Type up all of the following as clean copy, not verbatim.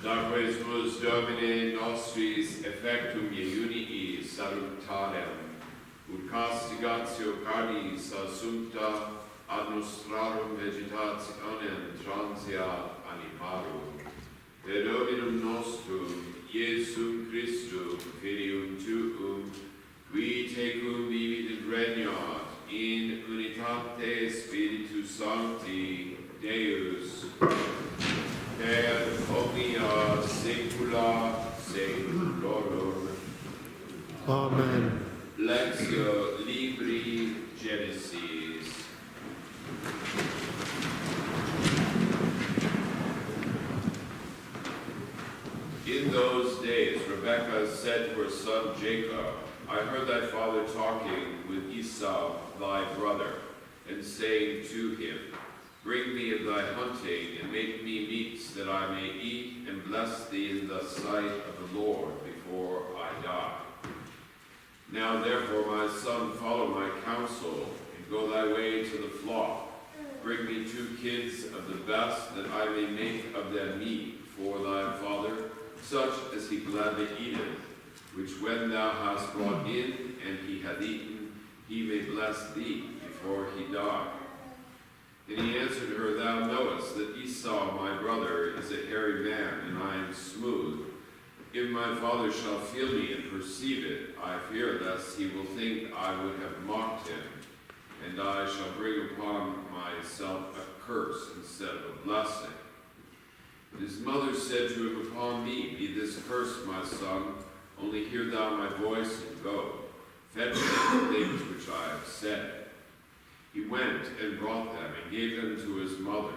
Da questus Domine nostris effectum iunii salutatem, ut castigatio carnis assumpta ad nostrarum vegetationem transiat animarum. Per Dominum nostrum, Iesum Christum, Filium Tuum, qui tecum vivit et regnat in unitate Spiritus Sancti, Deus, per omnia saecula saeculorum. Amen. Lectio Libri Genesis. In those days, Rebekah said to her son Jacob, I heard thy father talking with Esau, thy brother, and saying to him, Bring me of thy hunting, and make me meats that I may eat, and bless thee in the sight of the Lord before I die. Now therefore, my son, follow my counsel, and go thy way to the flock. Bring me 2 kids of the best, that I may make of them meat for thy father, such as he gladly eateth, which when thou hast brought in, and he hath eaten, he may bless thee before he die. And he answered her, Thou knowest that Esau my brother is a hairy man, and I am smooth. If my father shall feel me and perceive it, I fear lest he will think I would have mocked him, and I shall bring upon myself a curse instead of a blessing. And his mother said to him, Upon me be this curse, my son, only hear thou my voice and go. Fetch me the things which I have said. He went and brought them and gave them to his mother.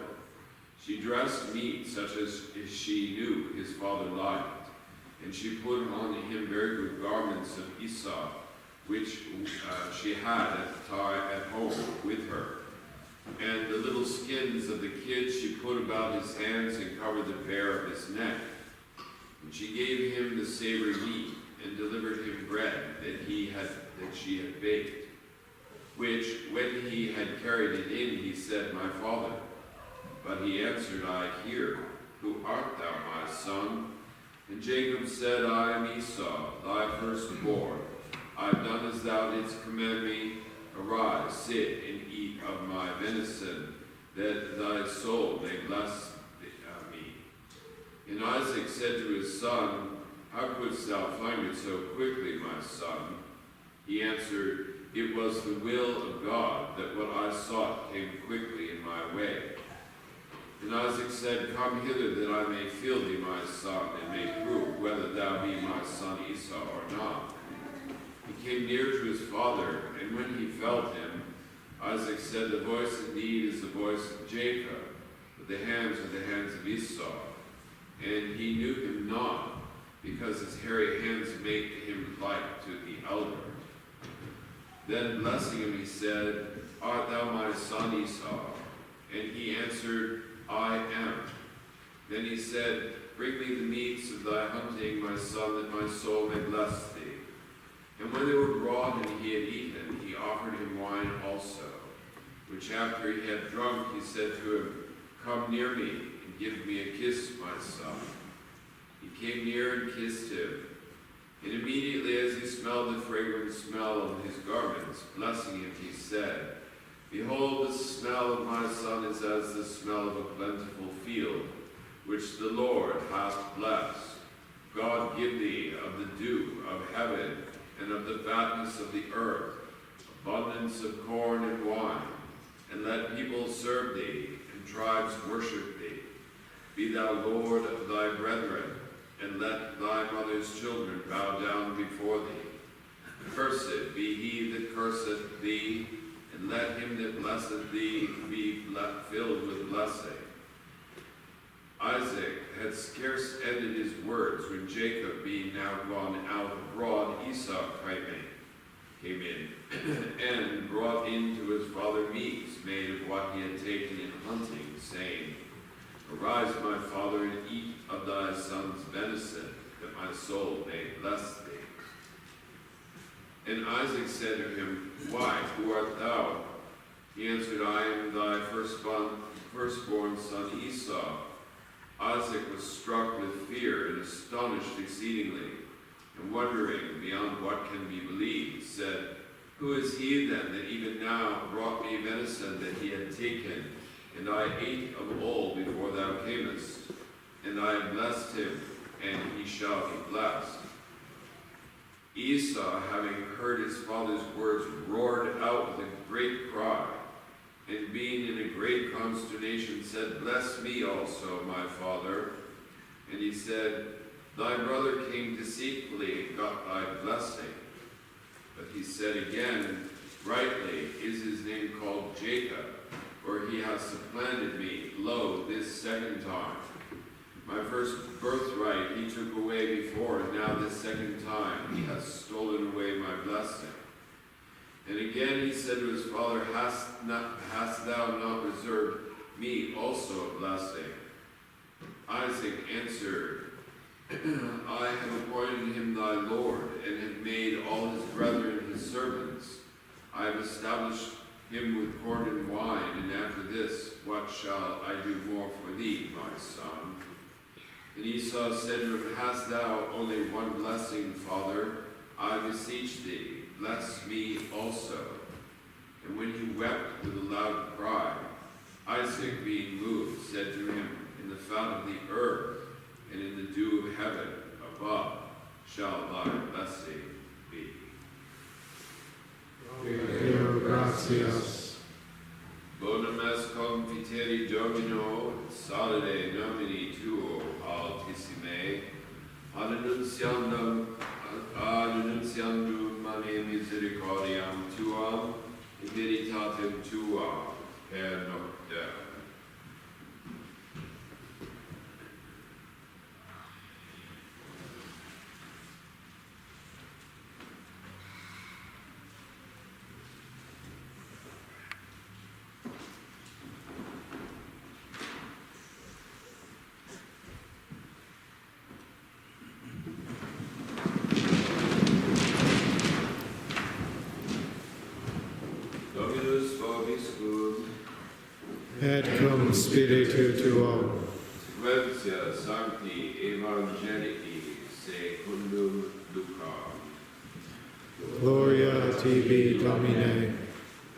She dressed meat such as she knew his father liked, and she put on him very good garments of Esau, which she had at home with her. And the little skins of the kids she put about his hands and covered the bare of his neck. And she gave him the savory meat and delivered him bread that she had baked, which when he had carried it in, he said, My father. But he answered, I hear. Who art thou, my son? And Jacob said, I am Esau, thy firstborn. I have done as thou didst command me. Arise, sit, and eat of my venison, that thy soul may bless me. And Isaac said to his son, How couldst thou find it so quickly, my son? He answered, It was the will of God that what I sought came quickly in my way. And Isaac said, Come hither, that I may feel thee, my son, and may prove whether thou be my son Esau or not. He came near to his father, and when he felt him, Isaac said, The voice indeed is the voice of Jacob, but the hands are the hands of Esau. And he knew him not, because his hairy hands made him like to the elder. Then blessing him, he said, Art thou my son Esau? And he answered, I am. Then he said, Bring me the meats of thy hunting, my son, that my soul may bless thee. And when they were brought and he had eaten, he offered him wine also, which after he had drunk, he said to him, Come near me, and give me a kiss, my son. He came near and kissed him. And immediately as he smelled the fragrant smell of his garments, blessing him, he said, Behold, the smell of my son is as the smell of a plentiful field, which the Lord hath blessed. God give thee of the dew of heaven, and of the fatness of the earth, abundance of corn and wine, and let people serve thee, and tribes worship thee. Be thou Lord of thy brethren, and let thy mother's children bow down before thee. Cursed be he that curseth thee, and let him that blesseth thee be filled with blessing. Isaac had scarce ended his words when Jacob, being now gone out abroad, Esau came in, and brought in to his father meats made of what he had taken in hunting, saying, Arise, my father, and eat of thy son's venison, that my soul may bless thee. And Isaac said to him, Why, who art thou? He answered, I am thy firstborn son Esau. Isaac was struck with fear astonished exceedingly, and wondering beyond what can be believed, said, Who is he then that even now brought me venison that he had taken? And I ate of all before thou camest. And I have blessed him, and he shall be blessed. Esau, having heard his father's words, roared out with a great cry, and being in a great consternation, said, Bless me also, my father. And he said, Thy brother came deceitfully and got thy blessing. But he said again, Rightly is his name called Jacob, for he has supplanted me, lo, this second time. My first birthright he took away before, and now this second time he has stolen away my blessing. And again he said to his father, Hast thou not reserved me also a blessing? Isaac answered, I have appointed him thy Lord, and have made all his brethren his servants. I have established him with corn and wine, and after this, what shall I do more for thee, my son? And Esau said to him, Hast thou only one blessing, father? I beseech thee, bless me also. And when he wept with a loud cry, Isaac, being moved, said to him, In the fat of the earth, and in the dew of heaven above, shall thy blessing be. Deo gratias. Bonum est confiteri Domino, salve nomini tuo altissime, ad annuntiandum mane misericordiam tuam, in veritatem tuam, per noctem. Et cum spiritu tuo. Sequentia Sancti Evangelii secundum Lucam. Gloria tibi, Domine.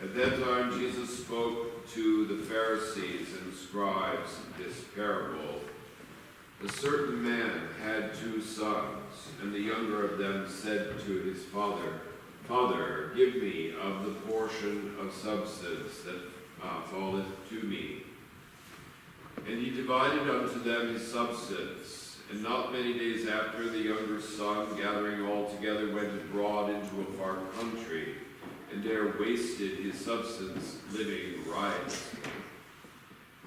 At that time Jesus spoke to the Pharisees and scribes this parable. A certain man had 2 sons, and the younger of them said to his father, Father, give me of the portion of substance that falleth to me. And he divided unto them his substance. And not many days after, the younger son, gathering all together, went abroad into a far country, and there wasted his substance, living riotously.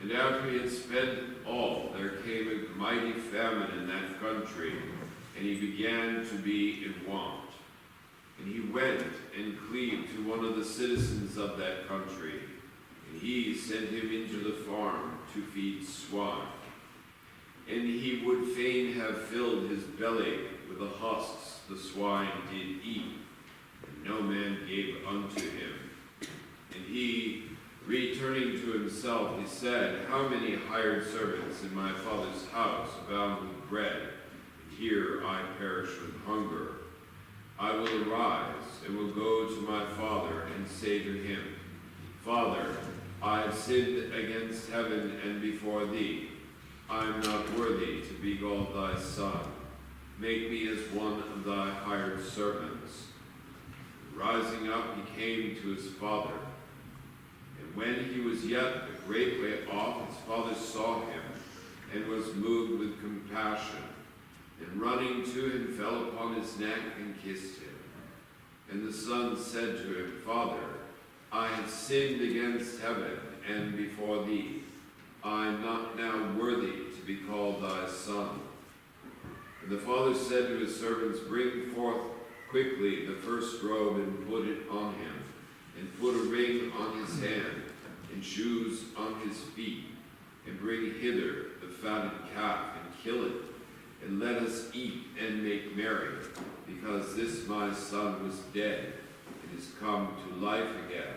And after he had spent all, there came a mighty famine in that country, and he began to be in want. And he went and cleaved to one of the citizens of that country, and he sent him into the farm to feed swine. And he would fain have filled his belly with the husks the swine did eat, and no man gave unto him. And he, returning to himself, he said, How many hired servants in my father's house abound with bread, and here I perish with hunger. I will arise and will go to my father and say to him, Father, I have sinned against heaven and before thee. I am not worthy to be called thy son. Make me as one of thy hired servants. Rising up, he came to his father. And when he was yet a great way off, his father saw him, and was moved with compassion. And running to him, fell upon his neck and kissed him. And the son said to him, Father, I have sinned against heaven and before thee. I am not now worthy to be called thy son. And the father said to his servants, Bring forth quickly the first robe and put it on him, and put a ring on his hand, and shoes on his feet, and bring hither the fatted calf, and kill it, and let us eat and make merry, because this my son was dead, and is come to life again.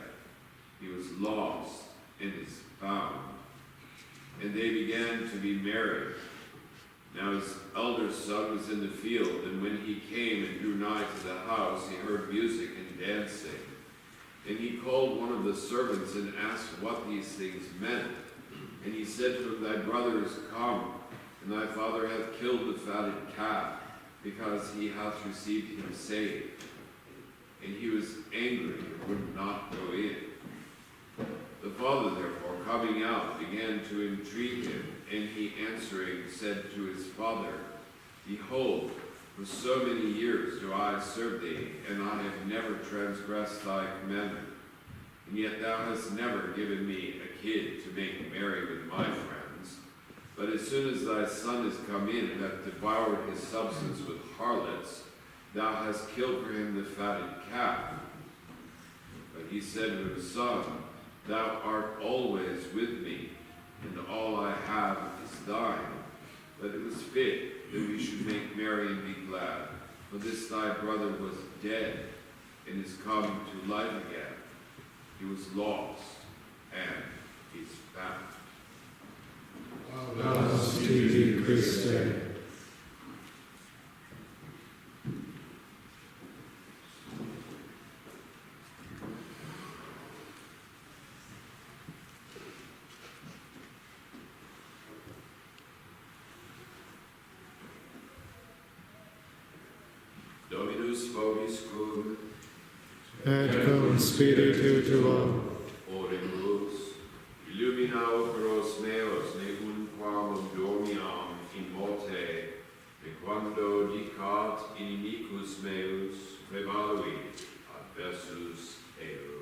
He was lost, and is found. And they began to be merry. Now his elder elder's son was in the field, and when he came and drew nigh to the house, he heard music and dancing. And he called one of the servants and asked what these things meant. And he said to him, Thy brother is come, and thy father hath killed the fatted calf, because he hath received him safe. And he was angry and would not go in. The father therefore, coming out, began to entreat him, and he answering said to his father, Behold, for so many years do I serve thee, and I have never transgressed thy commandment. And yet thou hast never given me a kid to make merry with my friends. But as soon as thy son is come in, and hath devoured his substance with harlots, thou hast killed for him the fatted calf. But he said to his son, Thou art always with me, and all I have is thine. But it was fit that we should make merry and be glad. For this thy brother was dead, and is come to life again. He was lost, and is found. Laus tibi Christe. Dominus vobiscum, Et cum spiritu tuo. oremus, illumina operos meos, neunquam dormiam in morte, et quando dicat inimicus meus, prevaluit adversus eum.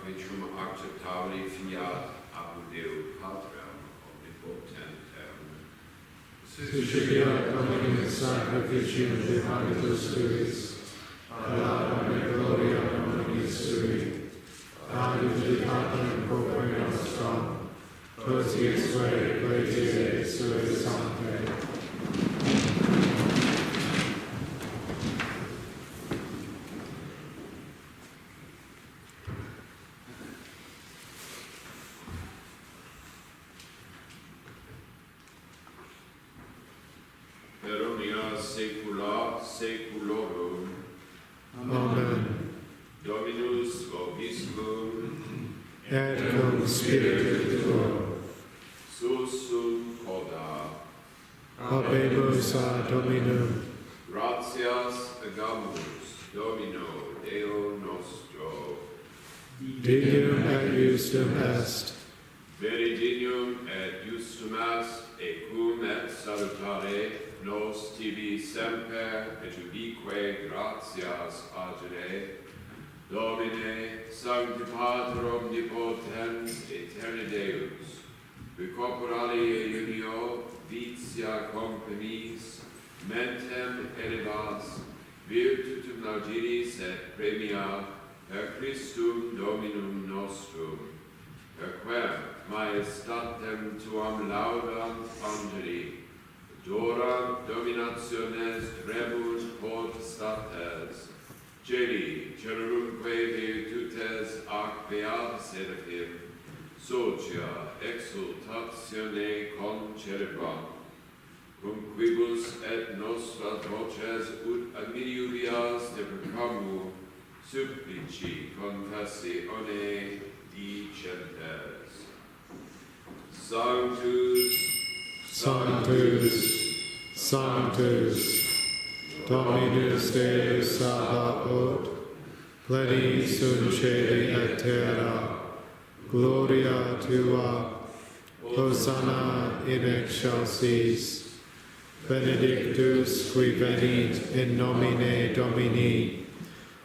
quaetrum acceptabili fiat apud Deo Patrem omnipotentem. Suscipiat Domini sacrificium de habitus tuis, ad omne gloria nomini sui, ad utilitatem populi nostrum, totius rei ecclesiae sui sancte. Per omnia saecula saeculorum. Amen. Dominus vobiscum. Et cum spiritu tuo. Susum coda. Habemus ad Dominum. Gratias agamus Domino Deo nostro. Dignum et justum est. Veri dignum et justum est, et cum et salutare nos tibi semper et ubique gratias agere. Domine, Sancti Pater omnipotens, aeterni Deus, qui corporali unio vitia comprimis, mentem elevas, virtutum laudiris et premia, per Christum Dominum nostrum, per quem maestatem tuam laudam angeli, dora dominationes rebunt potestates, celi cerumque virtutes ac beatus seraphim, socia exultatione concelebrant, cum quibus et nostras voces ut adminiuvias deprecamu, supplici confessione dicentes. Sanctus, Sanctus, Sanctus, Dominus Deus Sabaoth, pleni sunt caeli et terra, gloria tua, Hosanna in excelsis, benedictus qui venit in nomine Domini,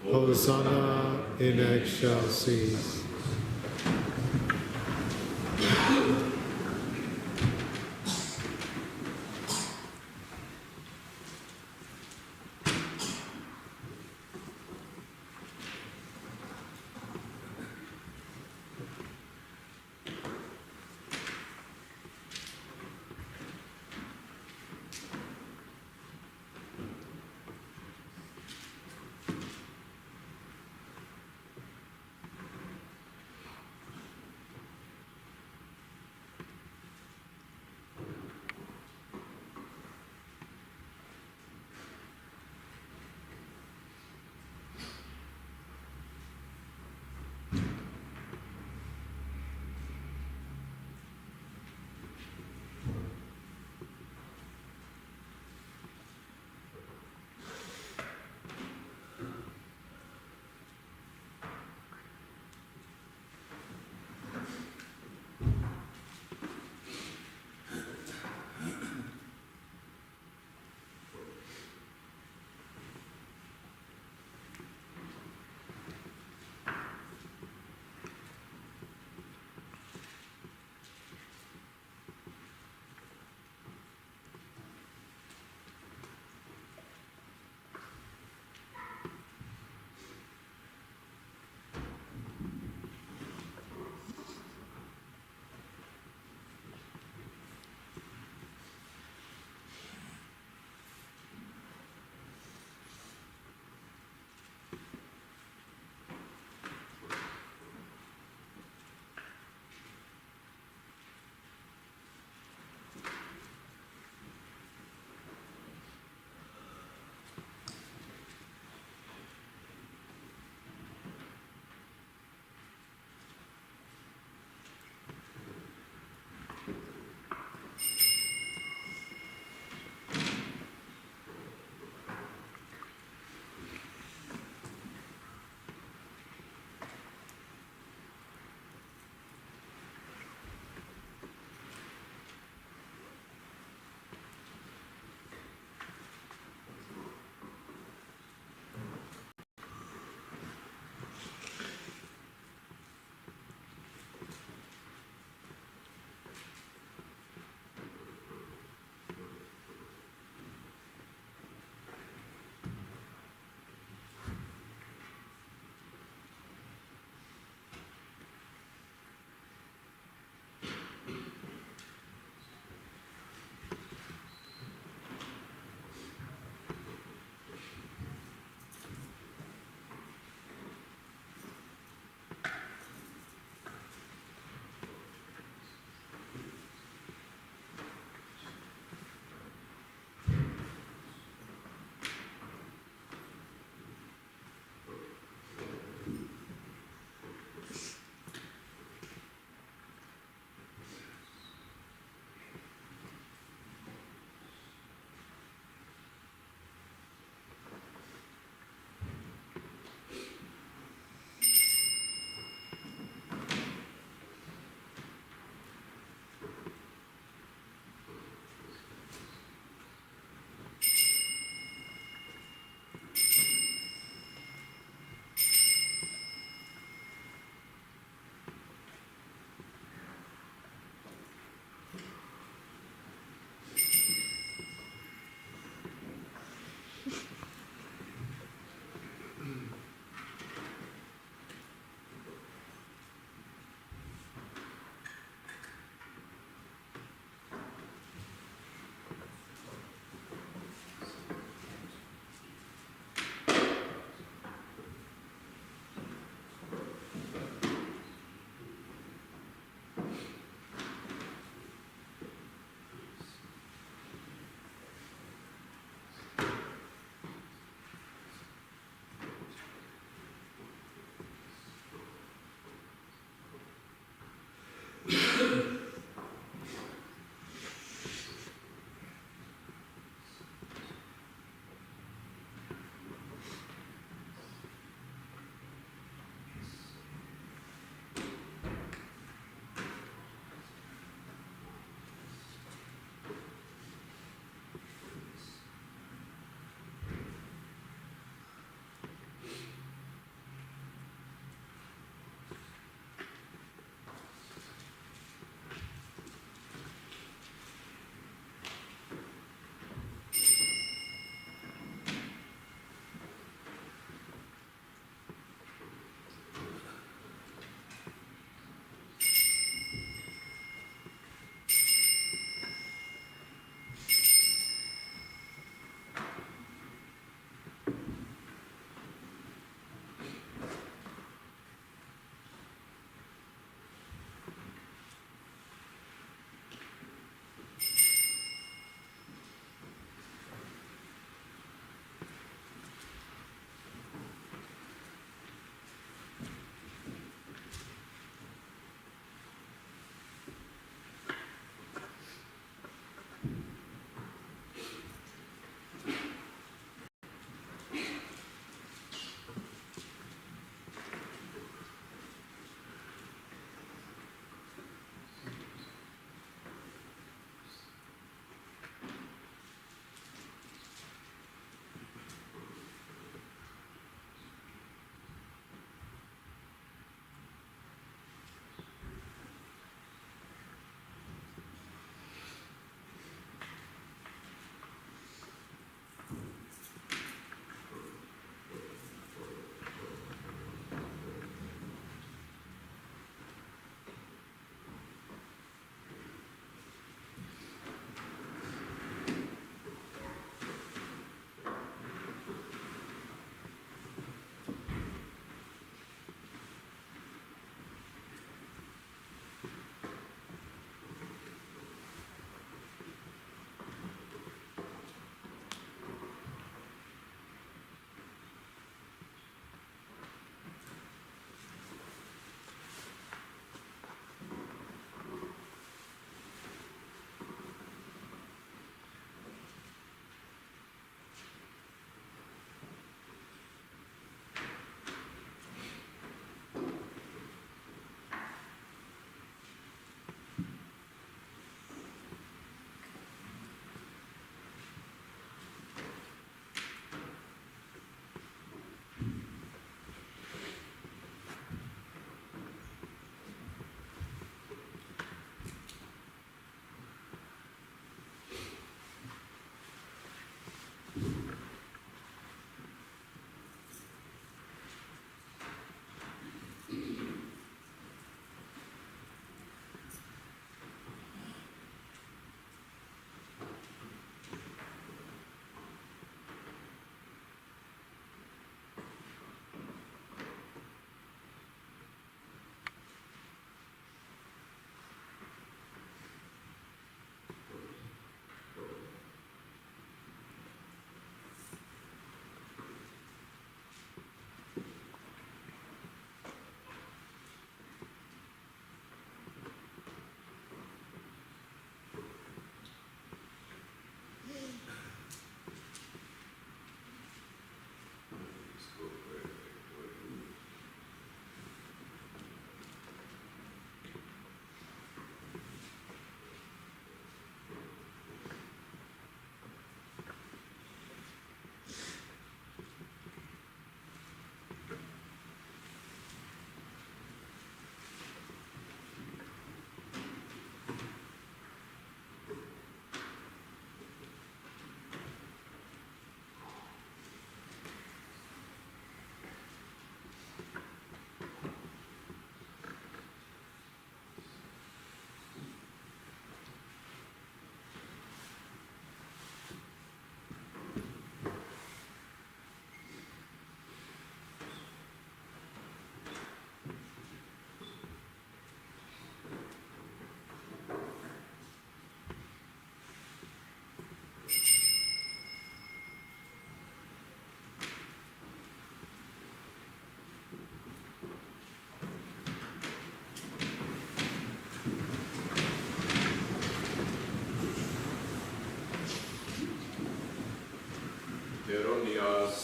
Hosanna in excelsis.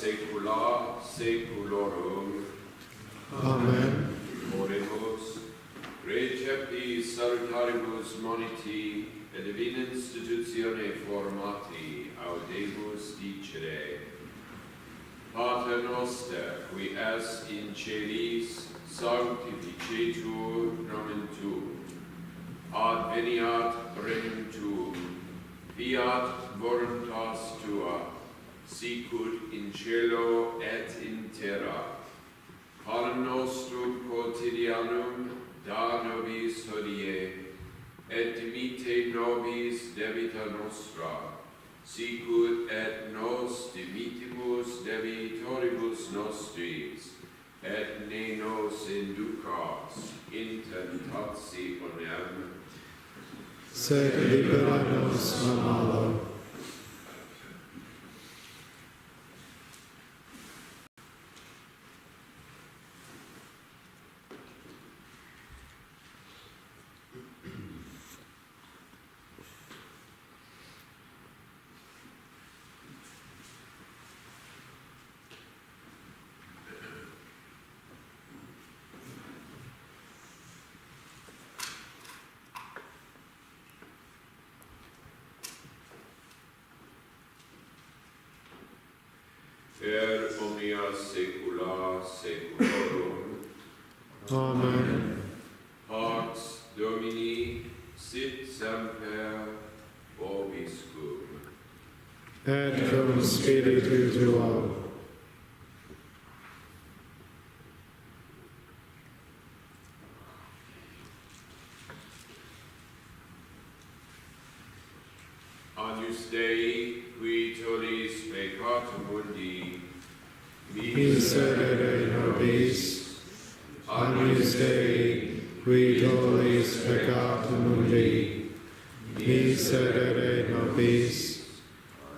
saecula saeculorum. Amen. Oremus, recepti salutaribus moniti, et divina institutione formati, audemus dicere. Pater noster, qui es in celis, sanctificetur nomen tuum. Adveniat regnum tuum, fiat voluntas tua, sicut in cielo et in terra. Panem nostrum quotidianum da nobis hodie, et dimitte nobis debita nostra, sicut et nos dimittimus debitoribus nostris, et ne nos inducas in tentationem, Sed libera nos a malo. per omnia saecula saeculorum. Amen. Pax Domini sit semper vobiscum. Et cum spiritu tuo. Agnus Dei, qui tollis peccatum mundi, Miserere nobis. Agnus Dei, qui tollis peccatum mundi. Miserere nobis.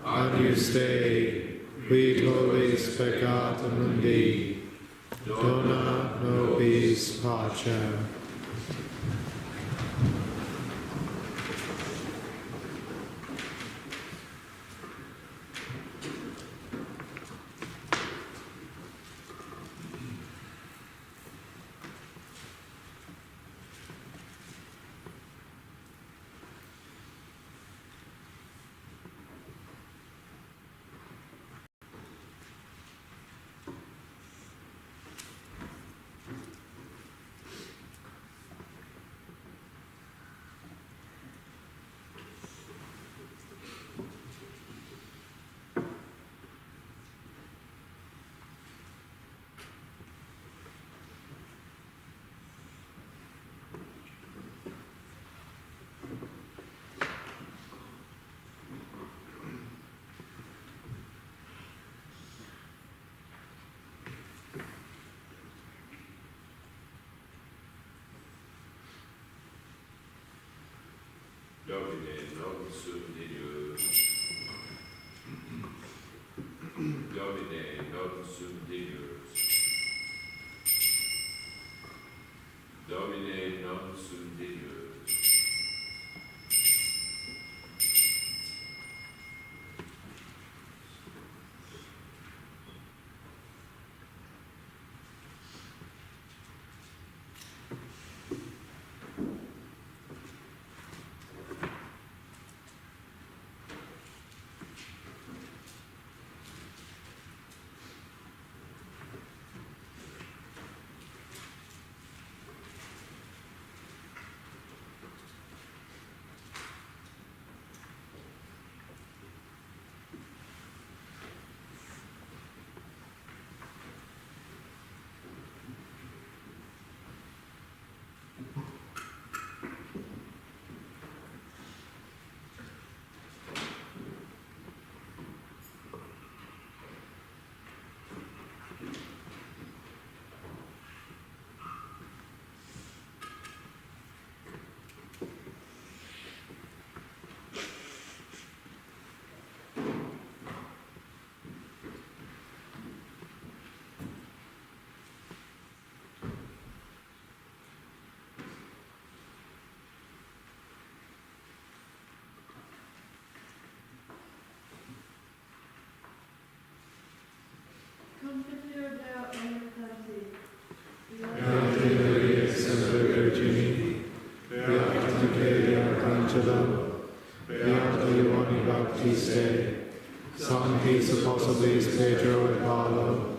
Agnus Dei, qui tollis peccatum mundi. Dona nobis pacem. Domine non sum Deus. Domine non sum Deus. Domine non sum Deus. Baptiste, Sanctis Apostles Pedro et Paolo,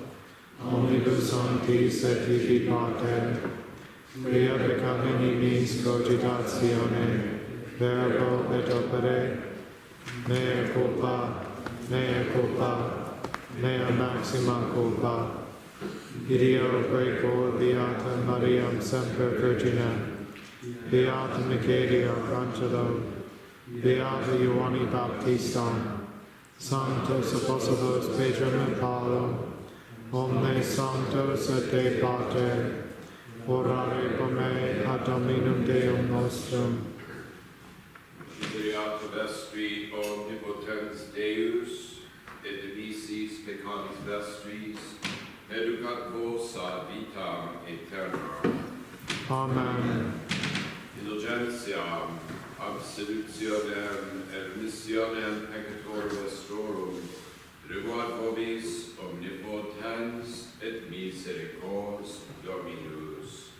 omnibus sanctis et hic pater, quia peccat niminis cogitatione, verbo et opere, mea culpa, mea maxima culpa. Ideo precor beata Mariam semper Virginem, beata Michaelia Angelo, beata Ioanni Baptistam, sanctos apostles Pedro et Paolo, omnes sanctos et de pater, orare pro me ad Dominum Deum nostrum. Misereatur vestri omnipotens Deus, et divisis peccatis vestris, educat vos ad vitam aeternam. Amen. Indulgentiam, absolutionem, et remissionem peccatorum vestrorum, reguat vobis omnipotens et misericors Dominus.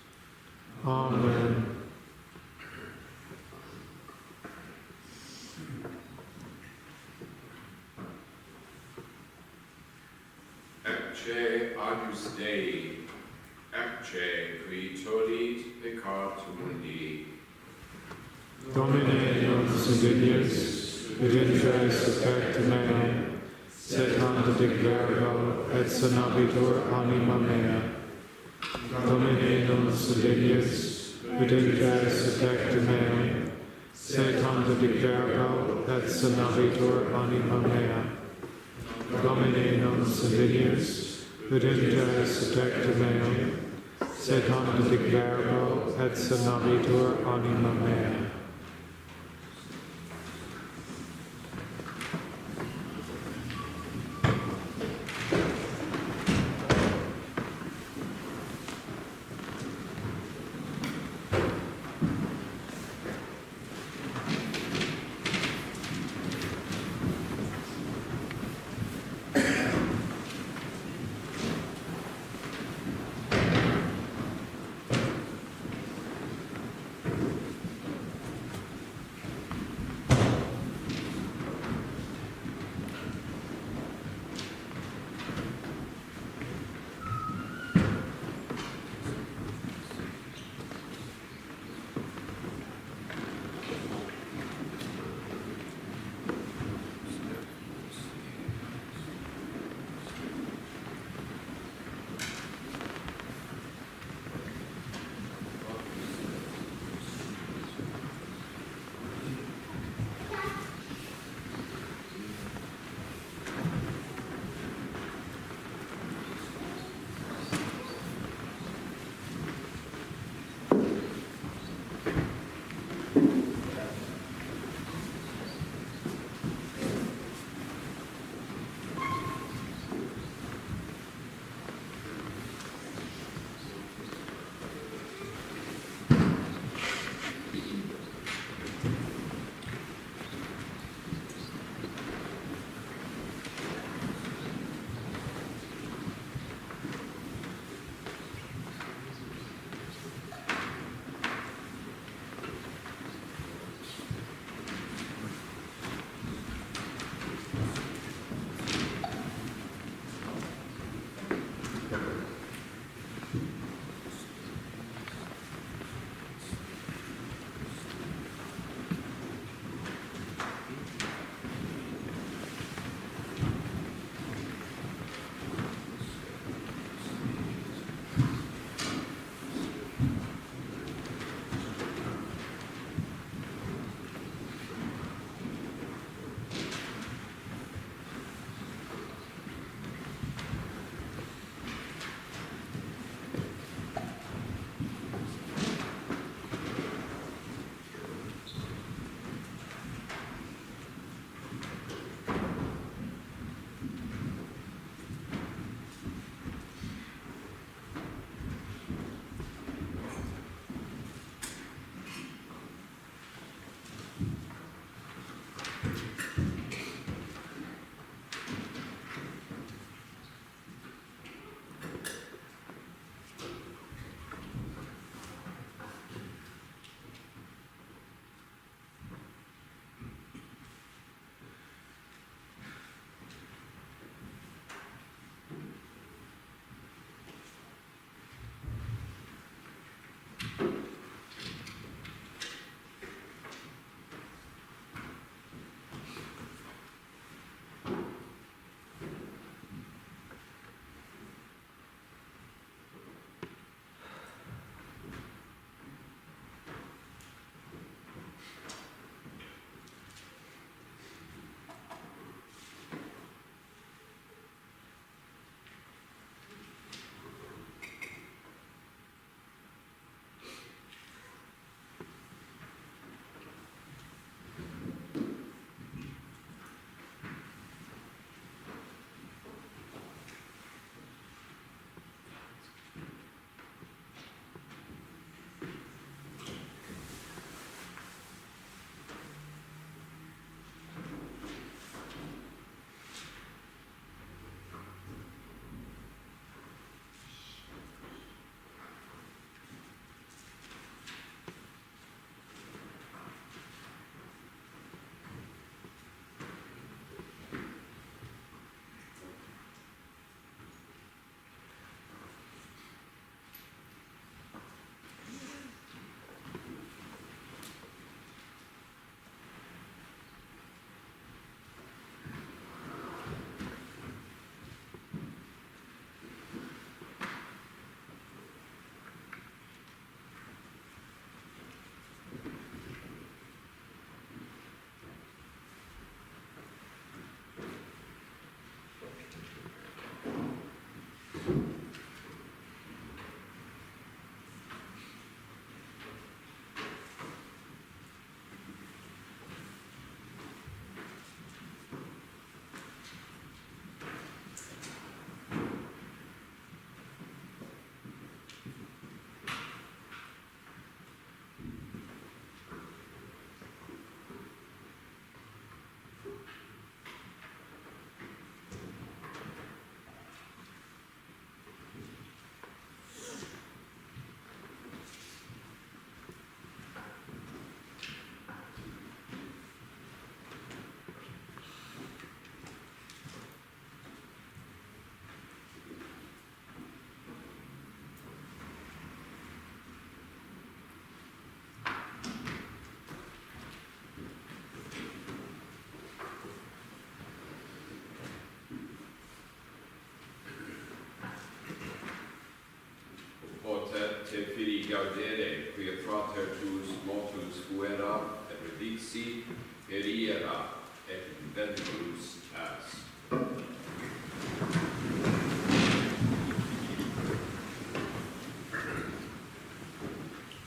Amen. Ecce agnus Dei, ecce qui tollit peccatum mundi. Domine nos indignis, et intres pecta mea, sed ante dic verbo, et sanabitur anima mea. Domine nos indignis, et intres pecta mea, sed ante dic verbo, et sanabitur anima mea. Domine nos indignis, et intres pecta mea, sed ante dic verbo, et sanabitur anima mea. gaudere, quia frater tuus motus fuera, et redixi, periera, et inventus est.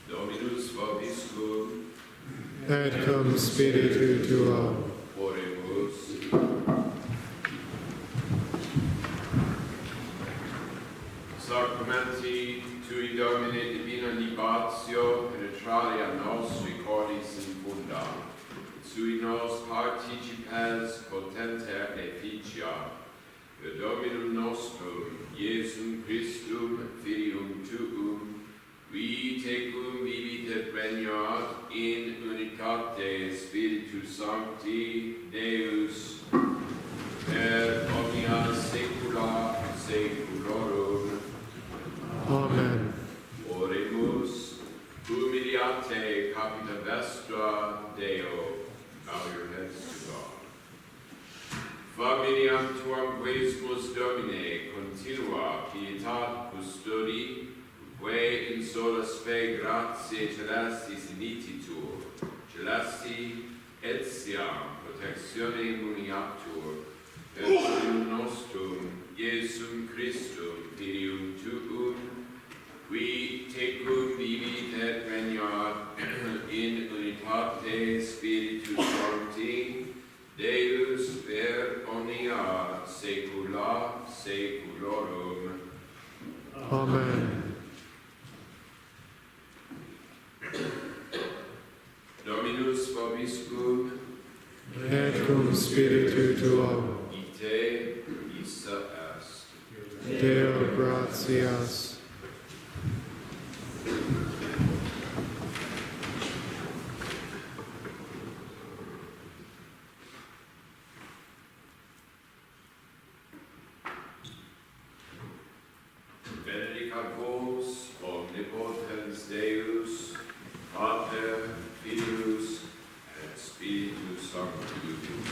Dominus vobiscum, et cum spiritu tuo. oremus. Sacramenti tui Domine divina libatio penetralia nostri cordis infunda, sui nos participes potenter efficia, per Dominum nostrum, Iesum Christum, Filium tuum, qui tecum vivit et regnat in unitate Spiritus Sancti, Deus, per omnia saecula saeculorum. Amen. Oremus, humiliate capita vestra Deo. Bow your heads to God. Familiam tuam quesumus Domine, continua pietat custodi, quae in sola spe gratiae celestis inititur, celesti etiam protectione muniatur, per Dominum nostrum, Iesum Christum, Filium tuum, qui tecum vivit et regnat in unitate Spiritus Sancti, Deus per omnia saecula saeculorum. Amen. Dominus vobiscum, Et cum spiritu tuo. ite issa est. Deo gratias. Benedicat vos, omnipotens Deus, Pater, Filius, et Spiritus Sanctus.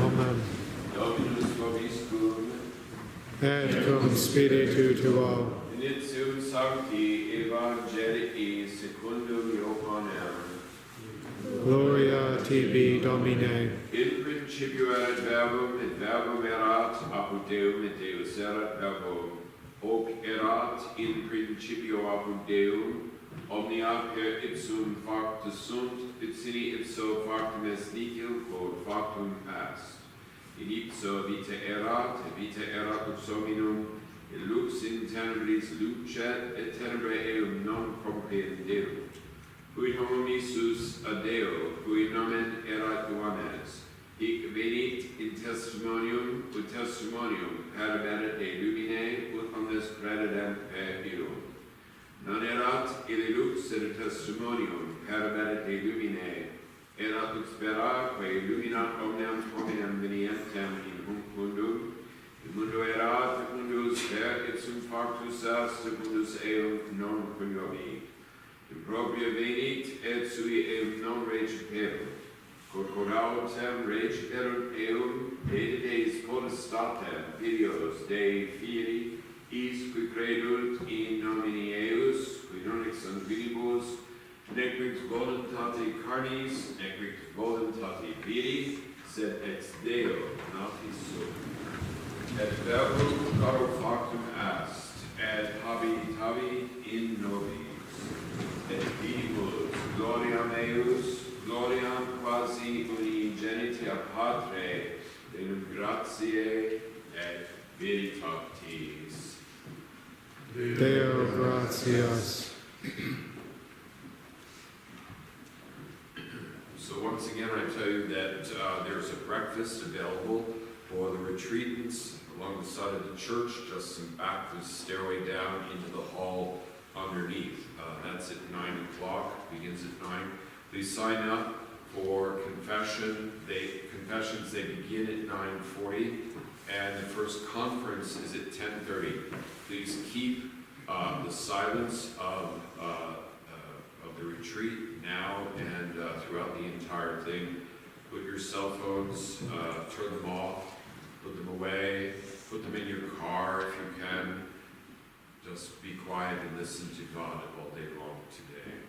Amen. Dominus vobiscum, Et cum spiritu tuo. initium sancti evangelii secundum Johannem. Gloria tibi, Domine. In principio erat verbum, et verbum erat apud Deum, et Deus erat verbum. Hoc erat in principio apud Deum, omnia per ipsum factus sunt, et sine ipso factum est nihil quod factum est. In ipso vita erat, et vita erat lux hominum, et lux in tenebris lucet, et tenebrae eum non comprehenderum. Cui nomum Iesus ad Deo, cui nomen erat Johannes, hic venit in testimonium, ut testimonium parabenet de lumine, ut omnes credidem per illum. Non erat ille lux, sed testimonium parabenet de lumine, erat lux vera, quae illuminat omnium hominem venientem in hunc mundum. Il mundo erat, et mundus per ipsum factus est, et mundus eum non coniovit. Impropria venit, et sui eum non reciperunt. Quod autem reciperunt eum, et deis potestatem filios Dei filii, is qui credunt in nomine eius, qui non ex sanguinibus, nequit voluntate carnis, nequit voluntate viri, sed ex Deo natis sum. Et verbum caro factum est, et habitavit in nobis. Et vidimus gloriam eius, gloriam quasi unigenitia Patre, Deum gratiae et veritatis. Deo gratias. So once again, I tell you that there's a breakfast available for the retreatants along the side of the church, just some back the stairway down into the hall underneath. That's at 9 o'clock, begins at 9. Please sign up for confession. Confessions, they begin at 9:40, and the first conference is at 10:30. Please keep the silence of the retreat now and throughout the entire thing. Put your cell phones, turn them off, put them away, put them in your car if you can. Just be quiet in listen to God all day long today.